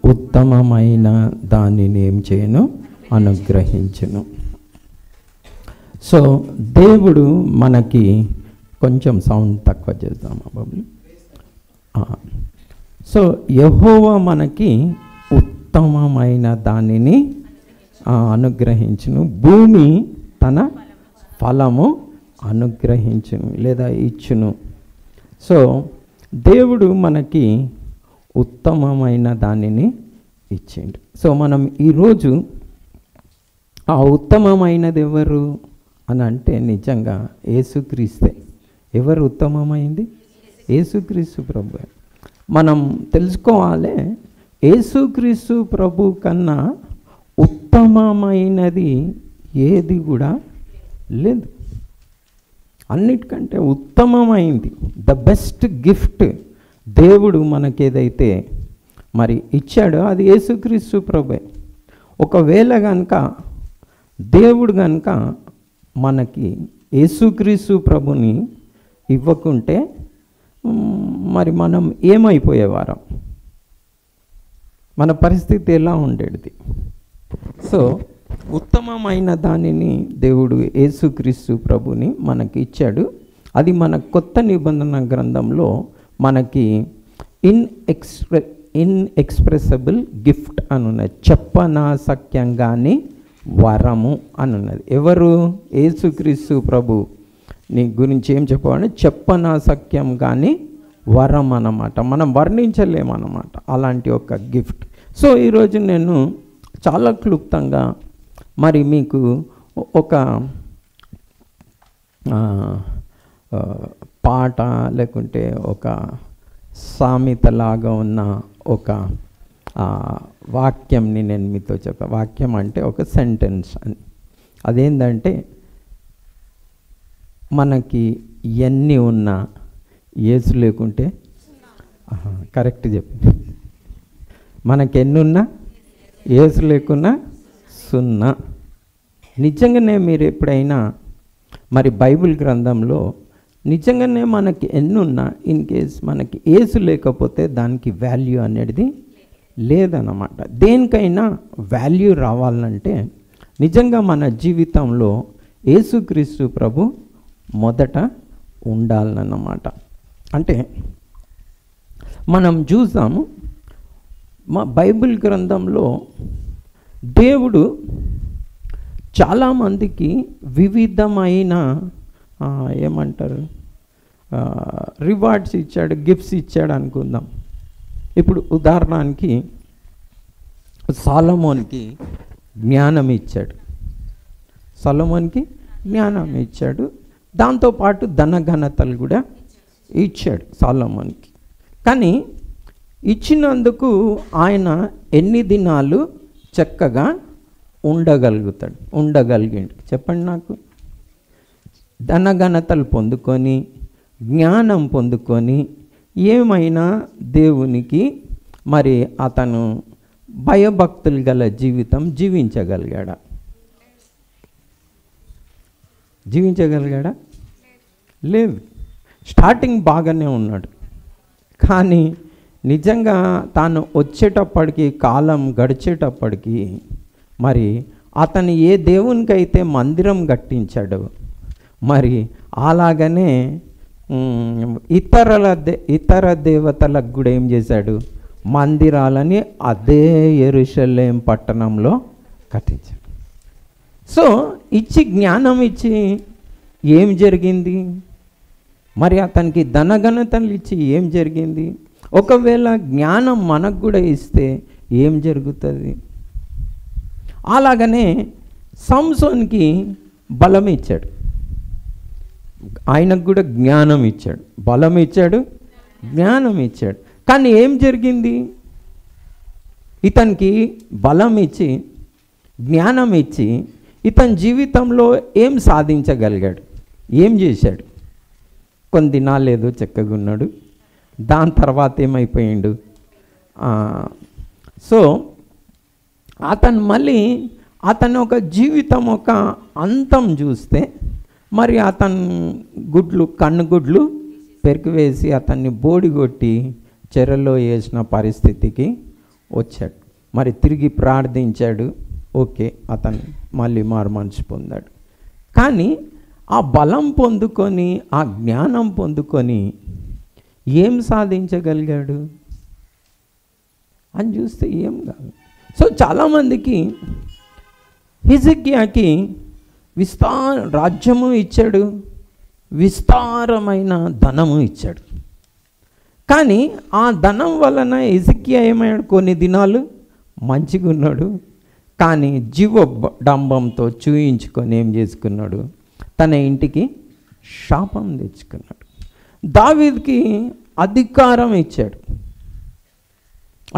ఉత్తమమైన దానిని ఏం చేయను, అనుగ్రహించును. సో దేవుడు మనకి కొంచెం సౌండ్ తక్కువ చేద్దామా బాబు. సో యెహోవా మనకి ఉత్తమమైన దానిని అనుగ్రహించును, భూమి తన ఫలము అనుగ్రహించును లేదా ఇచ్చును. సో దేవుడు మనకి ఉత్తమమైన దానిని ఇచ్చిండు. సో మనం ఈరోజు ఆ ఉత్తమమైనది ఎవరు అని అంటే నిజంగా యేసుక్రీస్తే. ఎవరు ఉత్తమమైంది? యేసుక్రీస్తు ప్రభు. మనం తెలుసుకోవాలి, యేసుక్రీస్తు ప్రభు కన్నా ఉత్తమమైనది ఏది కూడా లేదు. అన్నిటికంటే ఉత్తమమైంది, ద బెస్ట్ గిఫ్ట్ దేవుడు మనకేదైతే మరి ఇచ్చాడో అది యేసుక్రీస్తు ప్రభువే. ఒకవేళ కనుక దేవుడు కనుక మనకి యేసుక్రీస్తు ప్రభుని ఇవ్వకుంటే మరి మనం ఏమైపోయేవారం, మన పరిస్థితి ఎలా ఉండేది? సో ఉత్తమమైన దానిని దేవుడు యేసుక్రీస్తు ప్రభుని మనకి ఇచ్చాడు. అది మన కొత్త నిబంధన గ్రంథంలో మనకి ఇన్ఎక్స్ప్రెసిబుల్ గిఫ్ట్ అని ఉన్నది, చెప్పనాశక్యంగాని వరము అని ఉన్నది. ఎవరు? యేసుక్రీస్తు ప్రభు నీ గురించి ఏం చెప్పాలంటే చెప్పనాశక్యం కానీ వరం అన్నమాట, మనం వర్ణించలేమన్నమాట అలాంటి ఒక గిఫ్ట్. సో ఈరోజు నేను చాలా క్లుప్తంగా మరి మీకు ఒక పాట లేకుంటే ఒక సామెతలాగా ఉన్న ఒక వాక్యంని నేను మీతో చెప్పాను. వాక్యం అంటే ఒక సెంటెన్స్ అని. అదేంటంటే మనకి ఎన్ని ఉన్నా యేసు లేకుంటే, కరెక్ట్ చెప్పి, మనకి ఎన్నున్నా యేసు లేకున్నా సున్నా. నిజంగానే మీరు ఎప్పుడైనా మరి బైబిల్ గ్రంథంలో నిజంగానే మనకి ఎన్నున్నా ఇన్ కేస్ మనకి యేసు లేకపోతే దానికి వాల్యూ అనేది లేదన్నమాట. దేనికైనా వాల్యూ రావాలంటే నిజంగా మన జీవితంలో యేసుక్రీస్తు ప్రభు మొదట ఉండాలన్నమాట. అంటే మనం చూసాము మా బైబిల్ గ్రంథంలో దేవుడు చాలామందికి వివిధమైన ఏమంటారు రివార్డ్స్ ఇచ్చాడు, గిఫ్ట్స్ ఇచ్చాడు అనుకుందాం. ఇప్పుడు ఉదాహరణకి సొలొమోన్కి జ్ఞానం ఇచ్చాడు, సొలొమోన్కి జ్ఞానం ఇచ్చాడు, దాంతోపాటు ధనఘనతలు కూడా ఇచ్చాడు సొలొమోన్కి. కానీ ఇచ్చినందుకు ఆయన ఎన్ని దినాలు చక్కగా ఉండగలిగిండు చెప్పండి నాకు. ధనఘనతలు పొందుకొని జ్ఞానం పొందుకొని ఏమైనా దేవునికి మరి అతను భయభక్తులు గల జీవితం జీవించగలిగాడా? లేదు. స్టార్టింగ్ బాగానే ఉన్నాడు, కానీ నిజంగా తాను వచ్చేటప్పటికి, కాలం గడిచేటప్పటికి మరి అతను ఏ దేవునికైతే మందిరం కట్టించాడో మరి అలాగనే ఇతర దేవతలకు కూడా ఏం చేశాడు? మందిరాలని అదే యెరూషలేం పట్టణంలో కట్టించాడు. సో ఇచ్చి జ్ఞానం ఇచ్చి ఏం జరిగింది? మరి అతనికి ధనఘనతలు ఇచ్చి ఏం జరిగింది? ఒకవేళ జ్ఞానం మనకు కూడా ఇస్తే ఏం జరుగుతుంది? అలాగనే సంసోన్కి బలం ఇచ్చాడు, ఆయనకు కూడా జ్ఞానం ఇచ్చాడు, బలం ఇచ్చాడు, జ్ఞానం ఇచ్చాడు. కానీ ఏం జరిగింది? ఇతనికి బలం ఇచ్చి జ్ఞానం ఇచ్చి ఇతని జీవితంలో ఏం సాధించగలిగాడు? ఏం చేశాడు? కొన్ని దినాలు ఏదో చక్కగా ఉన్నాడు, దాని తర్వాత ఏమైపోయిండు? సో అతను ఒక జీవితం ఒక అంతం చూస్తే మరి అతను కన్నుగుడ్లు పెరికివేసి అతన్ని బోడిగొట్టి చెరలో వేసిన పరిస్థితికి వచ్చాడు. మరి తిరిగి ప్రార్థించాడు, ఓకే, అతను మళ్ళీ మారు మనసు పొందాడు. కానీ ఆ బలం పొందుకొని, ఆ జ్ఞానం పొందుకొని ఏం సాధించగలిగాడు అని చూస్తే ఏం కాదు. సో చాలామందికి హిజ్కియాకి రాజ్యము ఇచ్చాడు, విస్తారమైన ధనము ఇచ్చాడు. కానీ ఆ ధనం వలన హిజ్కియా ఏమయ్యాడు? కొన్ని దినాలు మంచిగా ఉన్నాడు, కానీ జీవడంబంతో చూయించుకొని ఏం చేసుకున్నాడు? తన ఇంటికి శాపం తెచ్చుకున్నాడు. దావీదుకి అధికారం ఇచ్చాడు,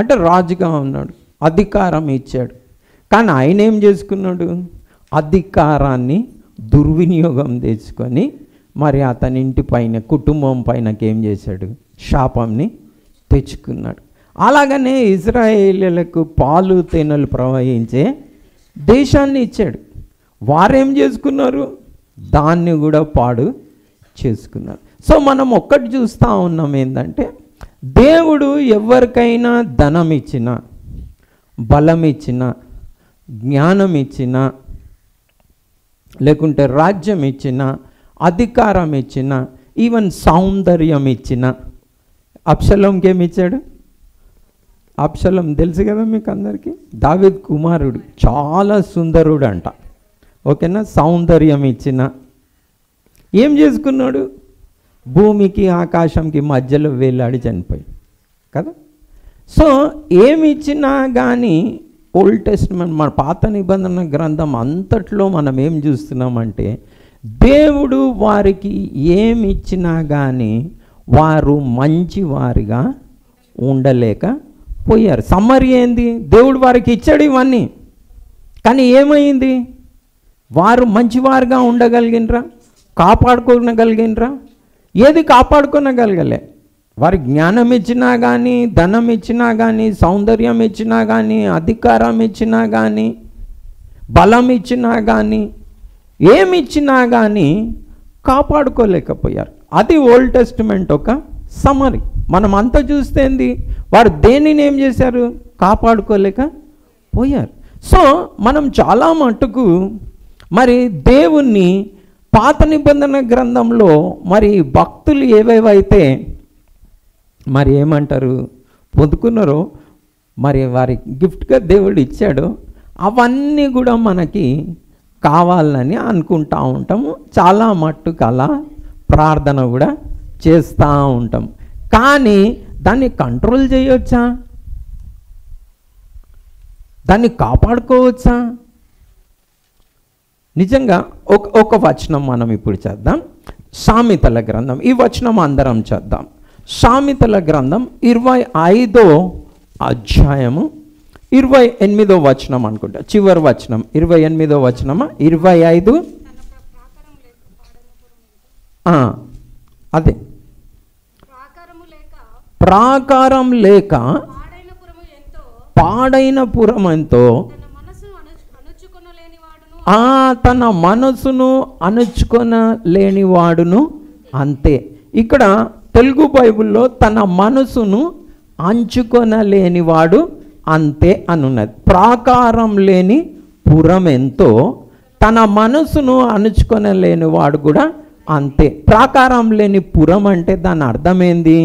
అంటే రాజుగా ఉన్నాడు, అధికారం ఇచ్చాడు. కానీ ఆయన ఏం చేసుకున్నాడు? అధికారాన్ని దుర్వినియోగం తెచ్చుకొని మరి అతని ఇంటి పైన, కుటుంబం పైనకి ఏం చేశాడు? శాపంని తెచ్చుకున్నాడు. అలాగనే ఇజ్రాయేలీలకు పాలు తేనెలు ప్రవహించే దేశాన్ని ఇచ్చాడు. వారేం చేసుకున్నారు? దాన్ని కూడా పాడు చేసుకున్నారు. సో మనం ఒక్కటి చూస్తూ ఉన్నాం ఏంటంటే, దేవుడు ఎవరికైనా ధనం ఇచ్చినా, బలం ఇచ్చినా, జ్ఞానం ఇచ్చినా, లేకుంటే రాజ్యం ఇచ్చినా, అధికారం ఇచ్చినా, ఈవెన్ సౌందర్యం ఇచ్చినా, అబ్షలోంకి ఏమి ఇచ్చాడు? అబ్షలోం తెలుసు కదా మీకు అందరికీ, దావీదు కుమారుడు, చాలా సుందరుడు అంట, ఓకేనా? సౌందర్యం ఇచ్చిన ఏం చేసుకున్నాడు? భూమికి ఆకాశంకి మధ్యలో వేలాడి చనిపోయి కదా. సో ఏమి ఇచ్చినా కానీ ఓల్డ్ టెస్ట్మెంట్, మన పాత నిబంధన గ్రంథం అంతట్లో మనం ఏం చూస్తున్నామంటే, దేవుడు వారికి ఏమి ఇచ్చినా కానీ వారు మంచి వారిగా ఉండలేకపోయారు. సమ్మరి ఏంది? దేవుడు వారికి ఇచ్చాడు ఇవన్నీ, కానీ ఏమైంది? వారు మంచివారుగా ఉండగలిగినరా? కాపాడుకోగలిగినరా? ఏది కాపాడుకోగలగలే. వారి జ్ఞానం ఇచ్చినా కానీ, ధనం ఇచ్చినా కానీ, సౌందర్యం ఇచ్చినా కానీ, అధికారం ఇచ్చినా కానీ, బలం ఇచ్చినా కానీ, ఏమి ఇచ్చినా కానీ కాపాడుకోలేకపోయారు. అది ఓల్డ్ టెస్టిమెంట్ ఒక సమ్మరీ. మనం అంతా చూస్తేంది, వారు దేనిని ఏం చేశారు? కాపాడుకోలేకపోయారు. సో మనం చాలా మట్టుకు మరి దేవుణ్ణి పాత నిబంధన గ్రంథంలో మరి భక్తులు ఏవేవైతే మరి ఏమంటారు పొందుకున్నారో, మరి వారి గిఫ్ట్గా దేవుడు ఇచ్చాడో అవన్నీ కూడా మనకి కావాలని అనుకుంటూ ఉంటాము. చాలా మట్టుకు అలా ప్రార్థన కూడా చేస్తూ ఉంటాం. కానీ దాన్ని కంట్రోల్ చేయవచ్చా? దాన్ని కాపాడుకోవచ్చా? నిజంగా ఒక వచనం మనం ఇప్పుడు చేద్దాం. సామెతల గ్రంథం, ఈ వచనం అందరం చేద్దాం. సామెతల గ్రంథం 25వ అధ్యాయము 28వ వచనం అనుకుంటా, చివరి వచనం 28వ వచనమా 25? అదే, ప్రాకారం లేక పాడైన పురం ఎంతో, తన మనసును అణుచుకొనలేనివాడును అంతే. ఇక్కడ తెలుగు బైబిల్లో తన మనసును అంచుకొనలేనివాడు అంతే అనున్నది. ప్రాకారం లేని పురం ఎంతో, తన మనసును అణుచుకొనలేనివాడు కూడా అంతే. ప్రాకారం లేని పురం అంటే దాని అర్థమేంది?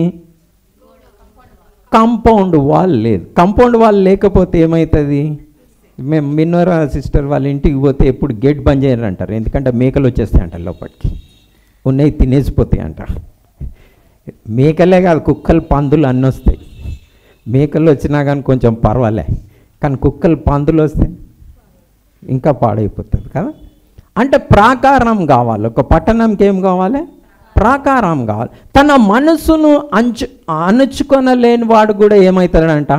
కాంపౌండ్ వాల్ లేదు. కాంపౌండ్ వాల్ లేకపోతే ఏమవుతుంది? మేము మిన్నోరా సిస్టర్ వాళ్ళ ఇంటికి పోతే ఎప్పుడు గేట్ బంద్ చేయరు అంటారు, ఎందుకంటే మేకలు వచ్చేస్తాయి అంట లోపలికి, ఉన్నాయి తినేసిపోతాయి అంట. మేకలే కాదు, కుక్కలు పందులు అన్నీ వస్తాయి. మేకలు వచ్చినా కానీ కొంచెం పర్వాలే, కానీ కుక్కలు పందులు వస్తే ఇంకా పాడైపోతుంది కదా. అంటే ప్రాకారం కావాలి, ఒక పట్టణంకి ఏం కావాలి? ప్రాకారం కావాలి. తన మనసును అణుచుకొనలేని వాడు కూడా ఏమవుతాడంట?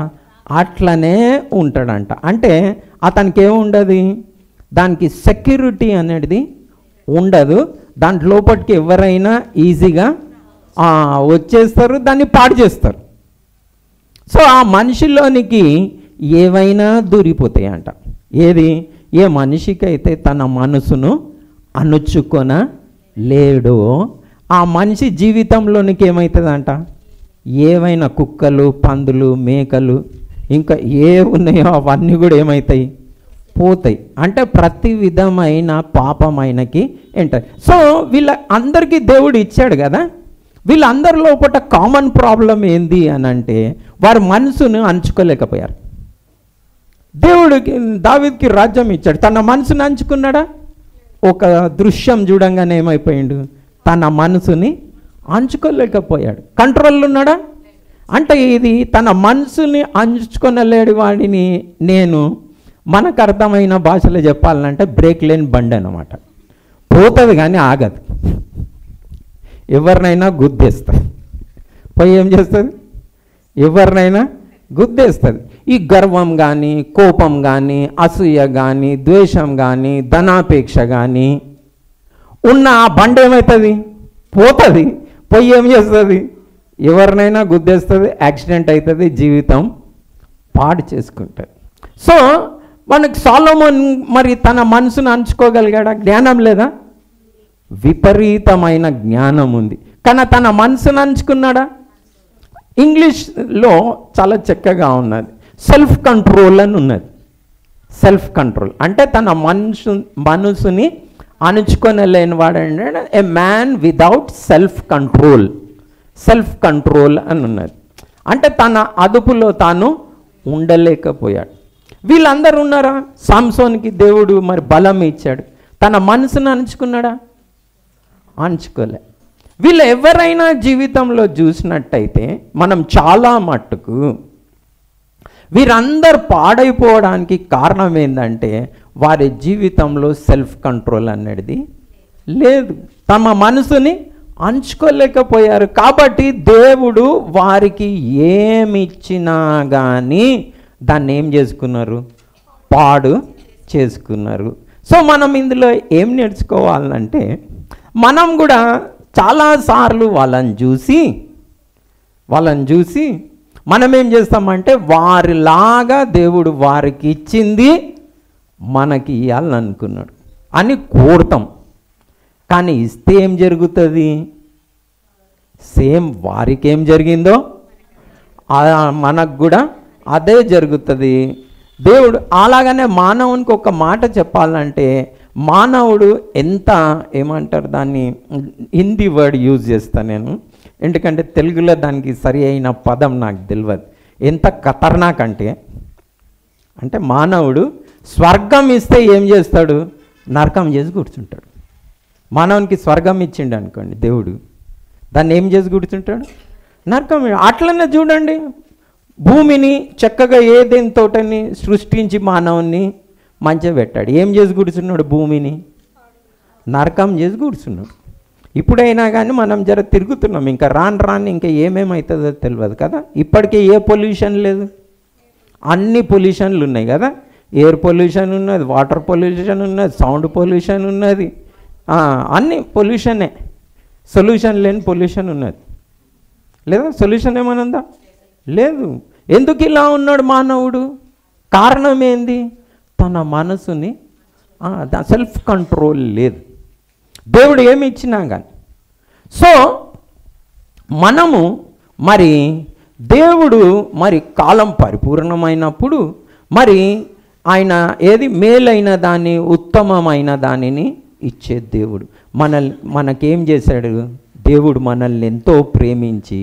అట్లనే ఉంటాడంట. అంటే అతనికి ఏముండదు, దానికి సెక్యూరిటీ అనేది ఉండదు. దాంట్ లోపలికి ఎవరైనా ఈజీగా వచ్చేస్తారు, దాన్ని పాడు చేస్తారు. సో ఆ మనిషిలోనికి ఏవైనా దూరిపోతాయి అంట. ఏది? ఏ మనిషికి అయితే తన మనసును అణుచుకొన లేడో ఆ మనిషి జీవితంలోనికి ఏమవుతుందంట? ఏవైనా కుక్కలు, పందులు, మేకలు ఇంకా ఏ ఉన్నాయో అవన్నీ కూడా ఏమవుతాయి, పోతాయి. అంటే ప్రతి విధమైన పాపమైనకి ఎంటర్. సో వీళ్ళ అందరికీ దేవుడు ఇచ్చాడు కదా, వీళ్ళందరి లోపల కామన్ ప్రాబ్లం ఏంది అని అంటే వారి మనసును అంచుకోలేకపోయారు. దేవుడికి దావీదుకి రాజ్యం ఇచ్చాడు, తన మనసుని అంచుకున్నాడా? ఒక దృశ్యం చూడంగానే ఏమైపోయిండు, తన మనసుని అంచుకోలేకపోయాడు. కంట్రోల్లో ఉన్నాడా? అంటే ఇది తన మనసుని అంచుకొనలేడు వాడిని నేను మనకు అర్థమైన భాషలో చెప్పాలంటే బ్రేక్ లేని బండి అన్నమాట. పోతుంది కానీ ఆగదు, ఎవరినైనా గుద్దేస్తుంది. పోయి ఏం చేస్తుంది, ఎవరినైనా గుద్దేస్తుంది. ఈ గర్వం కానీ, కోపం కానీ, అసూయ కానీ, ద్వేషం కానీ, ధనాపేక్ష కానీ ఉన్న ఆ బండి ఏమవుతుంది, పోతుంది. పోయి ఏం చేస్తుంది, ఎవరినైనా గుద్దేస్తుంది, యాక్సిడెంట్ అవుతుంది, జీవితం పాడు చేసుకుంటుంది. సో మనకు సొలొమోన్ మరి తన మనసును అంచుకోగలిగాడా? జ్ఞానం లేదా? విపరీతమైన జ్ఞానం ఉంది, కానీ తన మనసును అంచుకున్నాడా? ఇంగ్లీష్లో చాలా చక్కగా ఉన్నది, సెల్ఫ్ కంట్రోల్ అని ఉన్నది. సెల్ఫ్ కంట్రోల్ అంటే తన మనసుని అణుచుకొనలేని వాడంటే ఏ man without self control. Self control అని ఉన్నది అంటే తన అదుపులో తాను ఉండలేకపోయాడు. వీళ్ళందరూ ఉన్నారా? సంసోన్కి దేవుడు మరి బలం ఇచ్చాడు, తన మనసును అణుచుకున్నాడా? అణుచుకోలే. వీళ్ళు ఎవరైనా జీవితంలో చూసినట్టయితే మనం చాలా మట్టుకు వీరందరూ పాడైపోవడానికి కారణం ఏంటంటే వారి జీవితంలో సెల్ఫ్ కంట్రోల్ అనేది లేదు, తమ మనసుని అంచుకోలేకపోయారు. కాబట్టి దేవుడు వారికి ఏమిచ్చినా కానీ దాన్ని ఏం చేసుకున్నారు, పాడు చేసుకున్నారు. సో మనం ఇందులో ఏం నేర్చుకోవాలంటే మనం కూడా చాలాసార్లు వాళ్ళని చూసి మనం ఏం చేస్తామంటే వారిలాగా దేవుడు వారికి ఇచ్చింది మనకి ఇవ్వాలని అనుకున్నాడు అని కోరుతాం. కానీ ఇస్తే ఏం జరుగుతుంది, సేమ్ వారికి ఏం జరిగిందో మనకు కూడా అదే జరుగుతుంది. దేవుడు అలాగనే మానవునికి ఒక మాట చెప్పాలంటే మానవుడు ఎంత ఏమంటారు దాన్ని, హిందీ వర్డ్ యూజ్ చేస్తాను నేను, ఎందుకంటే తెలుగులో దానికి సరి అయిన పదం నాకు తెలియదు. ఎంత ఖతర్నాక్ అంటే మానవుడు స్వర్గం ఇస్తే ఏం చేస్తాడు, నరకం చేసి కూర్చుంటాడు. మానవునికి స్వర్గం ఇచ్చిండు అనుకోండి దేవుడు, దాన్ని ఏం చేసి కూర్చుంటాడు, నరకం. అట్లనే చూడండి, భూమిని చక్కగా ఏదైనా తోటని సృష్టించి మానవుని మంచిగా పెట్టాడు, ఏం చేసి కూర్చున్నాడు, భూమిని నరకం చేసి కూర్చున్నాడు. ఇప్పుడైనా కానీ మనం జర తిరుగుతున్నాం, ఇంకా రాను ఇంకా ఏమేమవుతుందో తెలియదు కదా. ఇప్పటికే ఏ పొల్యూషన్ లేదు, అన్ని పొల్యూషన్లు ఉన్నాయి కదా. ఎయిర్ పొల్యూషన్ ఉన్నది, వాటర్ పొల్యూషన్ ఉన్నది, సౌండ్ పొల్యూషన్ ఉన్నది, అన్ని పొల్యూషనే. సొల్యూషన్ లేని పొల్యూషన్ ఉన్నది లేదా? సొల్యూషన్ ఏమైనా ఉందా? లేదు. ఎందుకు ఇలా ఉన్నాడు మానవుడు? కారణం ఏంది? తన మనసుని సెల్ఫ్ కంట్రోల్ లేదు, దేవుడు ఏమి ఇచ్చినా కానీ. సో మనము మరి దేవుడు మరి కాలం పరిపూర్ణమైనప్పుడు మరి ఆయన ఏది మేలైన దాన్ని, ఉత్తమమైన దానిని ఇచ్చే దేవుడు. మనకేం చేశాడు దేవుడు? మనల్ని ఎంతో ప్రేమించి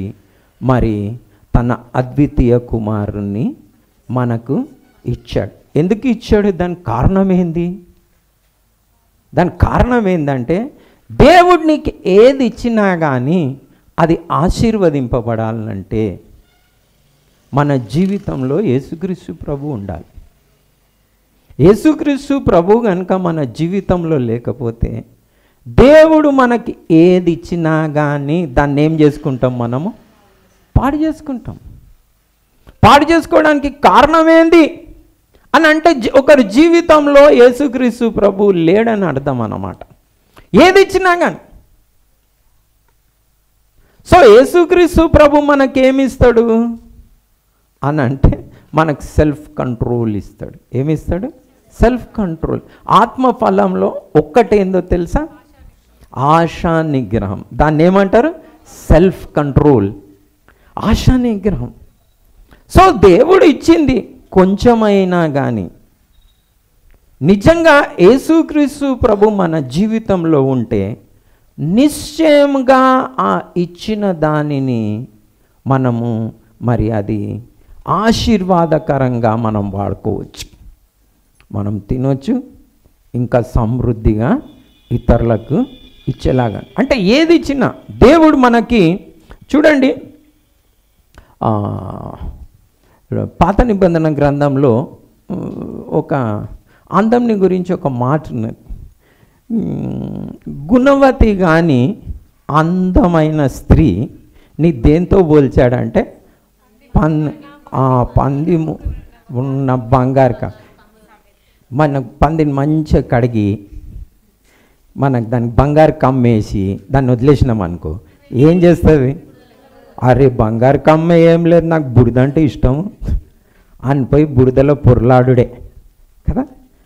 మరి తన అద్వితీయ కుమారుణ్ణి మనకు ఇచ్చాడు. ఎందుకు ఇచ్చాడు? దానికి కారణం ఏంది? దానికి కారణం ఏంటంటే దేవుడు నీకు ఏది ఇచ్చినా కానీ అది ఆశీర్వదింపబడాలంటే మన జీవితంలో యేసుక్రీస్తు ప్రభు ఉండాలి. యేసుక్రీస్తు ప్రభు కనుక మన జీవితంలో లేకపోతే దేవుడు మనకి ఏది ఇచ్చినా కానీ దాన్ని ఏం చేసుకుంటాం, మనము పాడు చేసుకుంటాం. పాడు చేసుకోవడానికి కారణం ఏంది అని అంటే ఒకరి జీవితంలో యేసుక్రీస్తు ప్రభు లేడని అర్థం అన్నమాట, ఏది ఇచ్చినా కానీ. సో యేసుక్రీస్తు ప్రభు మనకేమిస్తాడు అని అంటే మనకు సెల్ఫ్ కంట్రోల్ ఇస్తాడు. ఏమిస్తాడు? Self control. ఆత్మఫలంలో ఒక్కటేందో తెలుసా? ఆశా నిగ్రహం. దాన్ని ఏమంటారు? సెల్ఫ్ కంట్రోల్, ఆశా నిగ్రహం. సో దేవుడు ఇచ్చింది కొంచెమైనా కానీ నిజంగా యేసుక్రీస్తు ప్రభు మన జీవితంలో ఉంటే నిశ్చయంగా ఆ ఇచ్చిన దానిని మనము మరి అది ఆశీర్వాదకరంగా మనం వాడుకోవచ్చు, మనం తినొచ్చు, ఇంకా సమృద్ధిగా ఇతరులకు ఇచ్చేలాగా. అంటే ఏది ఇచ్చినా దేవుడు మనకి చూడండి, పాత నిబంధన గ్రంథంలో ఒక అందం గురించి ఒక మాట ఉన్నది. గుణవతి కానీ అందమైన స్త్రీ నీ దేంతో పోల్చాడంటే పంది ఉన్న బంగారు మన పందిని మంచిగా కడిగి మనకు దానికి బంగారు కమ్మేసి దాన్ని వదిలేసినాం అనుకో, ఏం చేస్తుంది? అరే బంగారు కమ్మ ఏం లేదు, నాకు బుడిద అంటే ఇష్టం అనిపోయి బుడిదలో పొరలాడుడే కదా.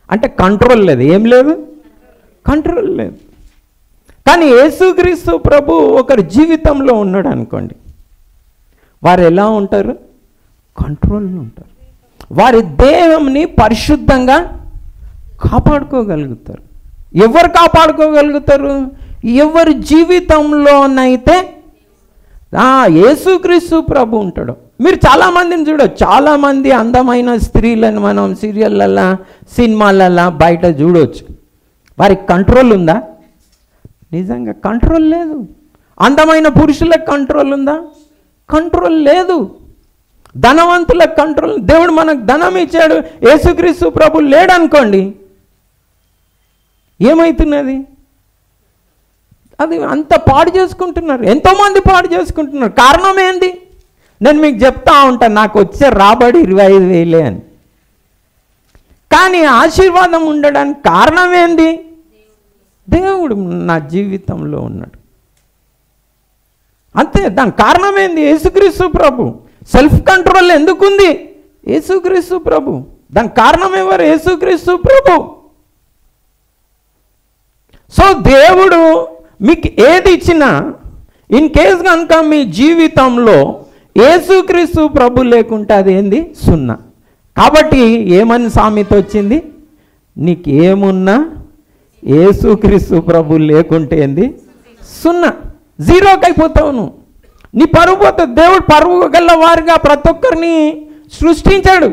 అంటే కంట్రోల్ లేదు, ఏం లేదు, కంట్రోల్ లేదు. కానీ యేసుక్రీస్తు ప్రభు ఒకరి జీవితంలో ఉన్నాడు అనుకోండి, వారు ఎలా ఉంటారు? కంట్రోల్లో ఉంటారు. వారి దేహంని పరిశుద్ధంగా కాపాడుకోగలుగుతారు. ఎవరు కాపాడుకోగలుగుతారు? ఎవరి జీవితంలోనైతే యేసుక్రీస్తు ప్రభు ఉంటాడు. మీరు చాలామందిని చూడవచ్చు, చాలామంది అందమైన స్త్రీలను మనం సీరియళ్ళల్లో సినిమాలల్లో బయట చూడవచ్చు. వారికి కంట్రోల్ ఉందా? నిజంగా కంట్రోల్ లేదు. అందమైన పురుషులకు కంట్రోల్ ఉందా? కంట్రోల్ లేదు. ధనవంతులకు కంట్రోల్. దేవుడు మనకు ధనం ఇచ్చాడు, యేసుక్రీస్తు ప్రభు లేడనుకోండి, ఏమవుతున్నది? అది అంత పాడు చేసుకుంటున్నారు, ఎంతోమంది పాడు చేసుకుంటున్నారు. కారణం ఏంది? నేను మీకు చెప్తా ఉంటాను, నాకు వచ్చే రాబడి 25,000 అని. కానీ ఆశీర్వాదం ఉండడానికి కారణం ఏంది? దేవుడు నా జీవితంలో ఉన్నాడు, అంతే. దాని కారణం ఏంది? యేసుక్రీస్తు ప్రభు. సెల్ఫ్ కంట్రోల్ ఎందుకుంది? యేసుక్రీస్తు ప్రభు. దానికి కారణం ఎవరు? యేసుక్రీస్తు ప్రభు. సో దేవుడు మీకు ఏది ఇచ్చినా, ఇన్ కేస్ కనుక మీ జీవితంలో యేసుక్రీస్తు ప్రభు లేకుంటే అది ఏంది? సున్నా. కాబట్టి ఏమని సామెత వచ్చింది? నీకు ఏమున్నా యేసుక్రీస్తు ప్రభు లేకుంటే ఏంది? సున్నా, జీరోకి అయిపోతావు నువ్వు. నీ పరువు పోతుంది. దేవుడు పరువు గల వారిగా ప్రతి ఒక్కరిని సృష్టించాడు,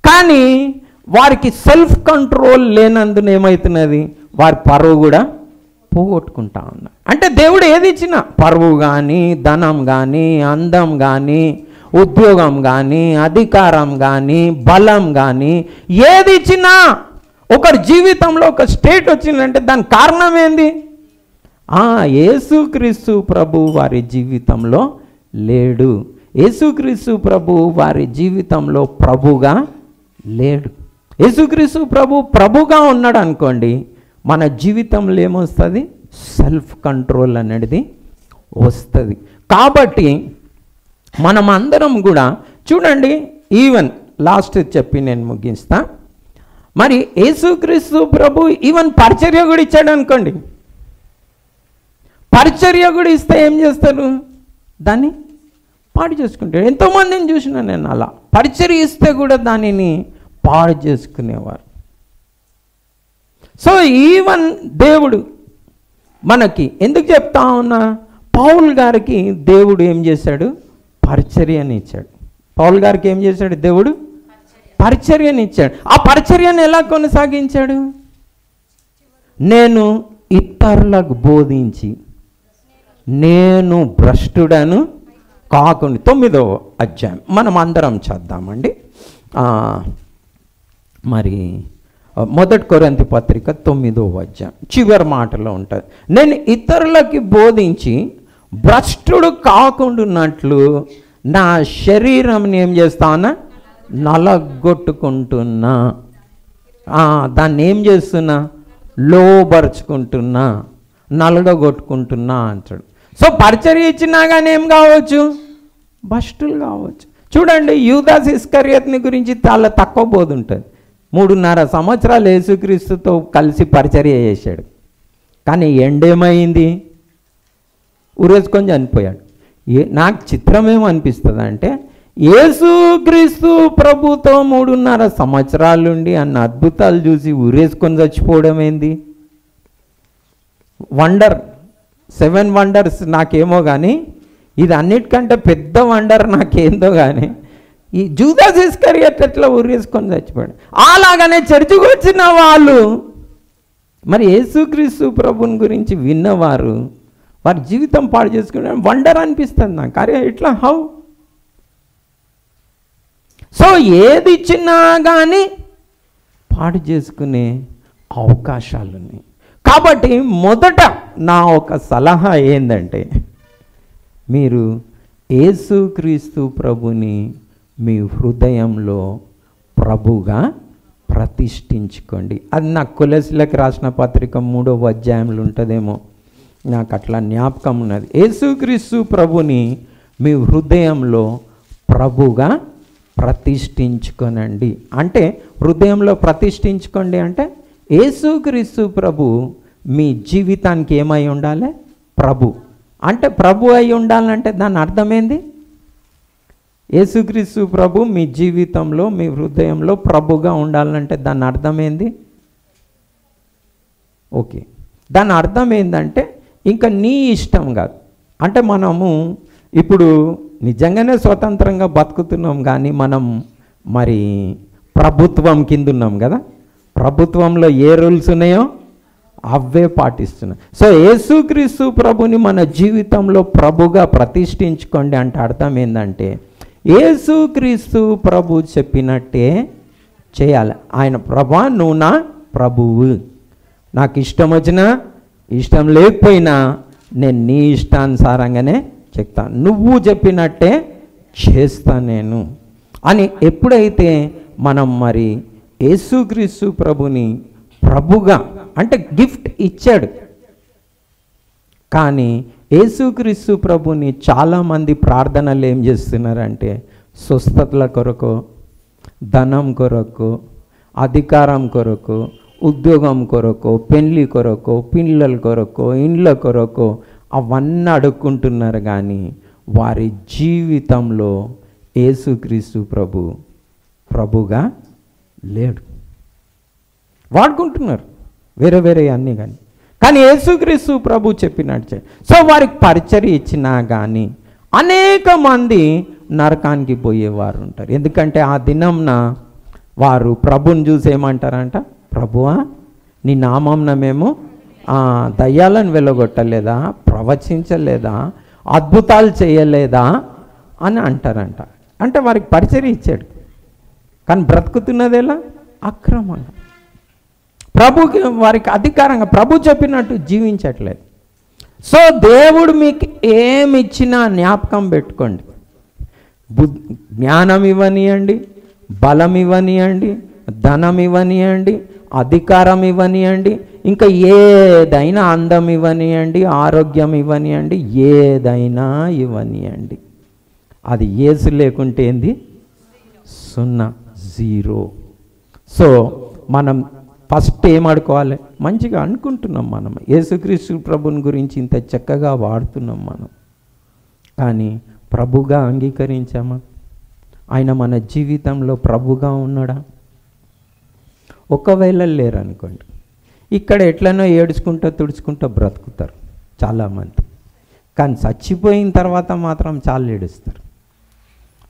కానీ వారికి సెల్ఫ్ కంట్రోల్ లేనందున ఏమవుతున్నది? వారి పరువు కూడా పోగొట్టుకుంటా ఉన్నారు. అంటే దేవుడు ఏది ఇచ్చినా, పరువు కానీ, ధనం కానీ, అందం కానీ, ఉద్యోగం కానీ, అధికారం కానీ, బలం కానీ, ఏది ఇచ్చినా ఒకరి జీవితంలో ఒక స్టేట్ వచ్చిందంటే దానికి కారణం ఏంది? యేసుక్రీస్తు ప్రభు వారి జీవితంలో లేడు. యేసుక్రీస్తు ప్రభు వారి జీవితంలో ప్రభుగా లేడు. యేసుక్రీస్తు ప్రభు ప్రభుగా ఉన్నాడు అనుకోండి, మన జీవితంలో ఏమొస్తుంది? సెల్ఫ్ కంట్రోల్ అనేది వస్తుంది. కాబట్టి మనం అందరం కూడా చూడండి, ఈవెన్ లాస్ట్ చెప్పి నేను ముగిస్తా. మరి యేసుక్రీస్తు ప్రభు ఈవెన్ పరిచర్య కూడా ఇచ్చాడు అనుకోండి. పరిచర్య కూడా ఇస్తే ఏం చేస్తారు? దాన్ని పాడు చేసుకుంటాడు. ఎంతోమందిని చూసిన నేను అలా పరిచర్య ఇస్తే కూడా దానిని పాడు చేసుకునేవారు. సో ఈవెన్ దేవుడు మనకి ఎందుకు చెప్తా ఉన్నా, పౌలు గారికి దేవుడు ఏం చేశాడు? పరిచర్యని ఇచ్చాడు. పౌలు గారికి ఏం చేశాడు? దేవుడు పరిచర్యని ఇచ్చాడు. ఆ పరిచర్యను ఎలా కొనసాగించాడు? నేను ఇతరులకు బోధించి నేను భ్రష్టుడను కాకుండా. 9వ అధ్యాయం మనం అందరం చద్దామండి. మరి 1 కొరింథీ పత్రిక 9వ అధ్యాయం చివరి మాటలో ఉంటుంది. నేను ఇతరులకి బోధించి భ్రష్టుడు కాకుండాన్నట్లు నా శరీరంని ఏం చేస్తానా? నలగొట్టుకుంటున్నా. దాన్ని ఏం చేస్తున్నా? లోబరుచుకుంటున్నా, నలగొట్టుకుంటున్నా అంటాడు. సో పరిచర్య ఇచ్చినా కానీ ఏం కావచ్చు? భ్రష్టులు కావచ్చు. చూడండి, యూదాస్ ఇస్కరియోతుని గురించి చాలా తక్కువ బోధ ఉంటుంది. 3.5 సంవత్సరాలు యేసుక్రీస్తుతో కలిసి పరిచర్య చేశాడు, కానీ ఎండేమైంది? ఉరేసుకొని చనిపోయాడు. నాకు చిత్రం ఏమనిపిస్తుంది అంటే, యేసుక్రీస్తు ప్రభుతో 3.5 సంవత్సరాలుండి అన్న అద్భుతాలు చూసి ఊరేసుకొని చచ్చిపోవడం ఏంది? వండర్, 7 వండర్స్ నాకేమో కానీ ఇది అన్నిటికంటే పెద్ద వండర్ నాకేందో కానీ ఈ జూదాస్ ఇస్కరియోతు ఎట్లా ఊరేసుకొని చచ్చిపోయాడు. అలాగనే చర్చికి వచ్చిన వాళ్ళు మరి యేసుక్రీస్తు ప్రభుని గురించి విన్నవారు వారి జీవితం పాడు చేసుకునే వండర్ అనిపిస్తుంది నాకు. అరే ఇట్లా హౌ? సో ఏది ఇచ్చినా కానీ పాడు చేసుకునే అవకాశాలు ఉన్నాయి. కాబట్టి మొదట నా ఒక సలహా ఏంటంటే, మీరు యేసుక్రీస్తు ప్రభుని మీ హృదయంలో ప్రభుగా ప్రతిష్ఠించుకోండి. అది నాకు కొలెస్లకు రాసిన పత్రిక 3వ అధ్యాయంలో ఉంటుందేమో, నాకు అట్లా జ్ఞాపకం ఉన్నది. యేసుక్రీస్తు ప్రభుని మీ హృదయంలో ప్రభుగా ప్రతిష్ఠించుకోనండి. అంటే హృదయంలో ప్రతిష్ఠించుకోండి అంటే యేసుక్రీస్తు ప్రభు మీ జీవితానికి ఏమై ఉండాలి? ప్రభు. అంటే ప్రభు అయి ఉండాలంటే దాని అర్థమైంది, యేసుక్రీస్తు ప్రభు మీ జీవితంలో మీ హృదయంలో ప్రభుగా ఉండాలంటే దాని అర్థమైంది. ఓకే, దాని అర్థం ఏంటంటే ఇంకా నీ ఇష్టం కాదు. అంటే మనము ఇప్పుడు నిజంగానే స్వతంత్రంగా బతుకుతున్నాం కానీ మనం మరి ప్రభుత్వం కింద ఉన్నాం కదా. ప్రభుత్వంలో ఏ రూల్స్ ఉన్నాయో అవే పాటిస్తున్నాం. సో యేసుక్రీస్తు ప్రభుని మన జీవితంలో ప్రభుగా ప్రతిష్ఠించుకోండి అంటే అర్థం ఏంటంటే యేసుక్రీస్తు ప్రభు చెప్పినట్టే చేయాలి. ఆయన ప్రభా నువ్వు నా ప్రభువు, నాకు ఇష్టం వచ్చినా ఇష్టం లేకపోయినా నేను నీ ఇష్టానుసారంగానే చెప్తాను, నువ్వు చెప్పినట్టే చేస్తా నేను అని ఎప్పుడైతే మనం మరి యేసుక్రీస్తు ప్రభుని ప్రభుగా అంటే గిఫ్ట్ ఇచ్చాడు. కానీ యేసుక్రీస్తు ప్రభుని చాలామంది ప్రార్థనలు ఏం చేస్తున్నారంటే స్వస్థతల కొరకు, ధనం కొరకు, అధికారం కొరకు, ఉద్యోగం కొరకు, పెళ్ళి కొరకు, పిల్లల కొరకు, ఇండ్ల కొరకు అవన్నీ అడుక్కుంటున్నారు. కానీ వారి జీవితంలో యేసుక్రీస్తు ప్రభుగా లేడు. వాడుకుంటున్నారు వేరే వేరే అన్నీ కానీ యేసుక్రీస్తు ప్రభు చెప్పినట్టు. సో వారికి పరిచర్య ఇచ్చినా కానీ అనేక మంది నరకానికి పోయేవారు ఉంటారు. ఎందుకంటే ఆ దినంన వారు ప్రభుని చూసి ఏమంటారంట, ప్రభువా నీ నామంన మేము దయ్యాలను వెళ్ళగొట్టలేదా, ప్రవచించలేదా, అద్భుతాలు చేయలేదా అని అంటారంట. అంటే వారికి పరిచర్య ఇచ్చాడు కానీ బ్రతుకుతున్నది ఎలా? అక్రమంగా. ప్రభుకి వారికి అధికారంగా ప్రభు చెప్పినట్టు జీవించట్లేదు. సో దేవుడు మీకు ఏమి ఇచ్చినా జ్ఞాపకం పెట్టుకోండి. జ్ఞానం ఇవ్వనియండి, బలం ఇవ్వనియండి, ధనం ఇవ్వనియండి, అధికారం ఇవ్వనియండి, ఇంకా ఏదైనా అందం ఇవ్వనియండి, ఆరోగ్యం ఇవ్వనియండి, ఏదైనా ఇవ్వనియండి, అది యేసు లేకుంటే ఏంది? 0, 0. సో మనం ఫస్ట్ ఏం ఆడుకోవాలి? మంచిగా అనుకుంటున్నాం మనం, యేసుక్రీస్తు ప్రభుని గురించి ఇంత చక్కగా వాడుతున్నాం మనం, కానీ ప్రభుగా అంగీకరించామా? ఆయన మన జీవితంలో ప్రభుగా ఉన్నాడా? ఒకవేళ లేరనుకోండి, ఇక్కడ ఎట్లనో ఏడుచుకుంటూ తుడుచుకుంటూ బ్రతుకుతారు చాలామంది, కానీ చచ్చిపోయిన తర్వాత మాత్రం చాలా ఏడుస్తారు.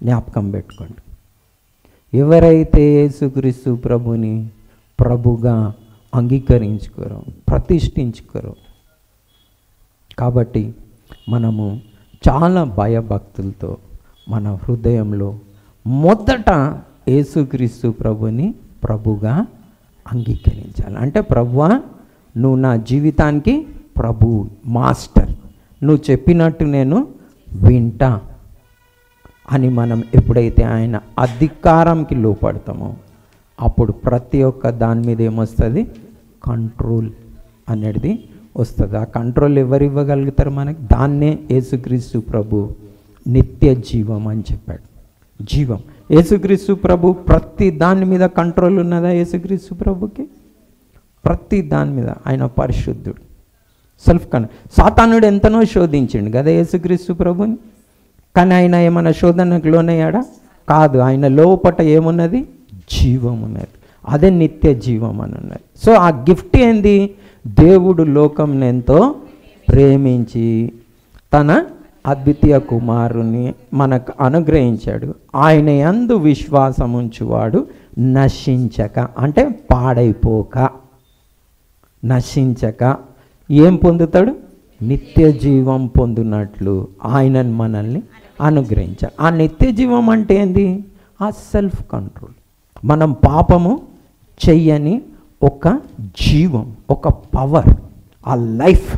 జ్ఞాపకం పెట్టుకోండి. ఎవరైతే యేసుక్రీస్తు ప్రభుని ప్రభుగా అంగీకరించుకోరో, ప్రతిష్ఠించుకోరో, కాబట్టి మనము చాలా భయభక్తులతో మన హృదయంలో మొదట యేసుక్రీస్తు ప్రభుని ప్రభుగా అంగీకరించాలి. అంటే ప్రభువా నువ్వు నా జీవితానికి ప్రభు, మాస్టర్, నువ్వు చెప్పినట్టు నేను వింటా అని మనం ఎప్పుడైతే ఆయన అధికారంకి లోపడతామో అప్పుడు ప్రతి ఒక్క దాని మీద ఏమొస్తుంది? కంట్రోల్ అనేది వస్తుంది. ఆ కంట్రోల్ ఎవరు ఇవ్వగలుగుతారు మనకి? దాన్నే యేసుక్రీస్తు ప్రభు నిత్య జీవం అని చెప్పాడు. జీవం యేసుక్రీస్తు ప్రభు ప్రతి దాని మీద కంట్రోల్ ఉన్నదా? యేసుక్రీస్తు ప్రభుకి ప్రతి దాని మీద. ఆయన పరిశుద్ధుడు, సెల్ఫ్ సాతానుడు ఎంతనో శోధించిండు కదా యేసుక్రీస్తు ప్రభుని. కానీ ఆయన ఏమైనా శోధనకు లోనయ్యాడా? కాదు. ఆయన లోపట ఏమున్నది? జీవం ఉన్నది. అదే నిత్య జీవం అని ఉన్నది. సో ఆ గిఫ్ట్ ఏంది? దేవుడు లోకంని ఎంతో ప్రేమించి తన అద్వితీయ కుమారుని మనకు అనుగ్రహించాడు. ఆయన యందు విశ్వాసం ఉంచువాడు నశించక, అంటే పాడైపోక, నశించక ఏం పొందుతాడు? నిత్య జీవం పొందినట్లు ఆయన మనల్ని అనుగ్రహించాడు. ఆ నిత్య జీవం అంటే ఏంది? ఆ సెల్ఫ్ కంట్రోల్. మనం పాపము చెయ్యని ఒక జీవం, ఒక పవర్, ఆ లైఫ్,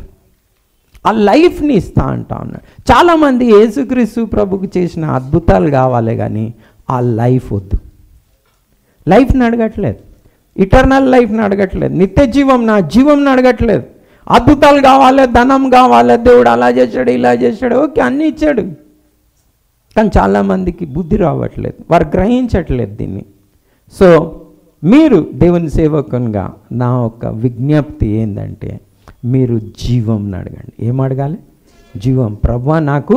ఆ లైఫ్ని ఇస్తా అంటా ఉన్నాడు. చాలామంది యేసుక్రీస్తు ప్రభుకు చేసిన అద్భుతాలు కావాలి కానీ ఆ లైఫ్ వద్దు. లైఫ్ని అడగట్లేదు, ఇటర్నల్ లైఫ్ని అడగట్లేదు, నిత్య జీవం, నా జీవంని అడగట్లేదు. అద్భుతాలు కావాలి, ధనం కావాలి, దేవుడు అలా చేశాడు, ఇలా చేశాడు, ఓకే అన్నీ ఇచ్చాడు. కానీ చాలామందికి బుద్ధి రావట్లేదు, వారు గ్రహించట్లేదు దీన్ని. సో మీరు దేవుని సేవకునిగా నా ఒక విజ్ఞప్తి ఏంటంటే, మీరు జీవంని అడగండి. ఏం అడగాలి? జీవం. ప్రభువా నాకు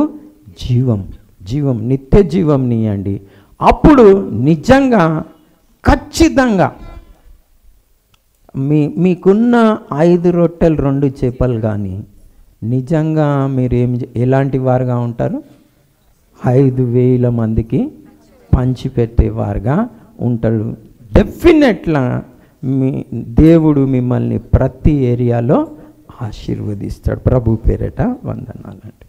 జీవం, జీవం, నిత్య జీవంని ఇవ్వండి. అప్పుడు నిజంగా ఖచ్చితంగా మీకున్న 5 రొట్టెలు 2 చేపలు కానీ నిజంగా మీరు ఎలాంటి వారుగా ఉంటారు? 5,000 మందికి పంచిపెట్టేవారుగా ఉంటాడు. డెఫినెట్గా దేవుడు మిమ్మల్ని ప్రతి ఏరియాలో ఆశీర్వదిస్తాడు. ప్రభు పేరిట వందనాలండి.